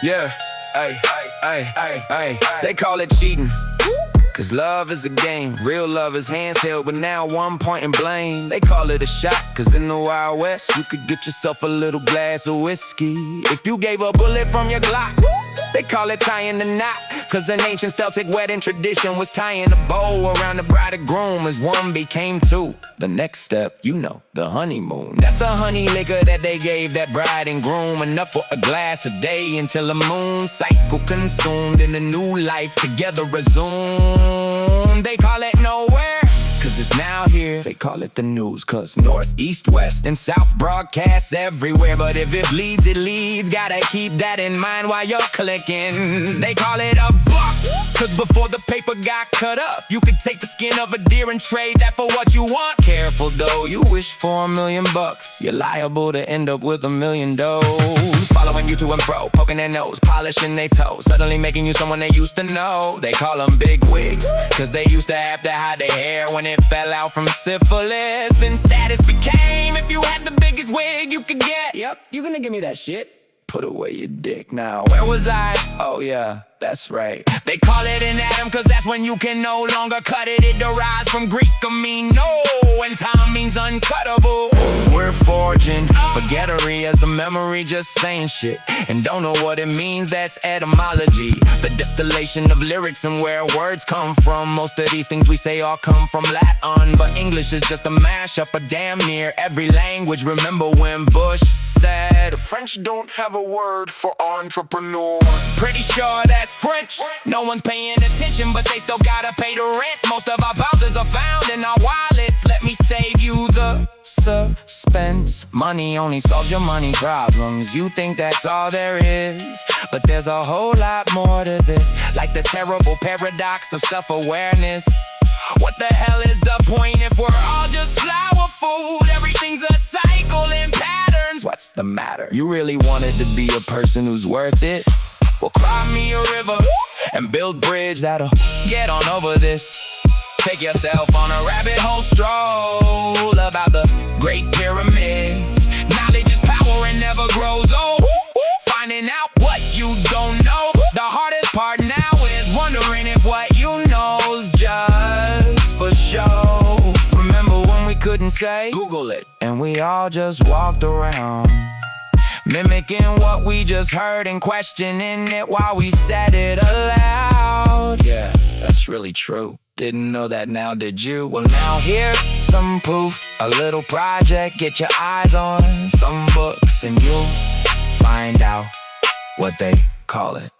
Yeah, they call it cheating, cause love is a game. Real love is hands held, but now one point and blame. They call it a shot, cause in the Wild West you could get yourself a little glass of whiskey if you gave a bullet from your Glock. They call it tying the knot, cause an ancient Celtic wedding tradition was tying a bow around the bride and groom as one became two. The next step, you know, the honeymoon. That's the honey liquor that they gave that bride and groom, enough for a glass a day until the moon cycle consumed and a new life together resumed. They call it nowhere, cause it's now here. They call it the news, cause north, east, west, and south broadcasts everywhere. But if it bleeds, it leads. Gotta keep that in mind while you're clicking. They call it a buck, cause before the paper got cut up, you could take the skin of a deer and trade that for what you want. Careful though, you wish for $1 million, you're liable to end up with $1 million does. Following you to and fro, poking their nose, polishing their toes, suddenly making you someone they used to know. They call them big wigs, cause they used to have to hide their hair when it fell out from syphilis. Then status became, if you had the biggest wig you could get. Yep, you gonna give me that shit? Put away your dick now. Where was I? Oh yeah, that's right. They call it an atom, cause that's when you can no longer cut it. It derives from Greek amino, and time means uncuttable. We're forging forgettery as a memory, just saying shit and don't know what it means. That's etymology, the distillation of lyrics and where words come from. Most of these things we say all come from Latin, but English is just a mashup of damn near every language. Remember when Bush said, French don't have a word for entrepreneur? Pretty sure that's French. No one's paying attention, but they still gotta pay the rent. Most of our vouchers are found in our wallets. Let me save you the suspense. Money only solves your money problems. You think that's all there is, but there's a whole lot more to this, like the terrible paradox of self-awareness. What the hell is the point if we're all just flour food? Everything's a cycle and patterns. What's the matter? You really wanted to be a person who's worth it? Well, cry me a river and build bridge that'll get on over this. Take yourself on a rabbit hole stroll about the Great Pyramids. Knowledge is power and never grows old. Finding out what you don't know. The hardest part now is wondering if what you know's just for show. Remember when we couldn't say? Google it. And we all just walked around, mimicking what we just heard and questioning it while we said it aloud. Yeah, that's really true. Didn't know that now, did you? Well, now here's some proof. A little project, get your eyes on some books and you'll find out what they call it.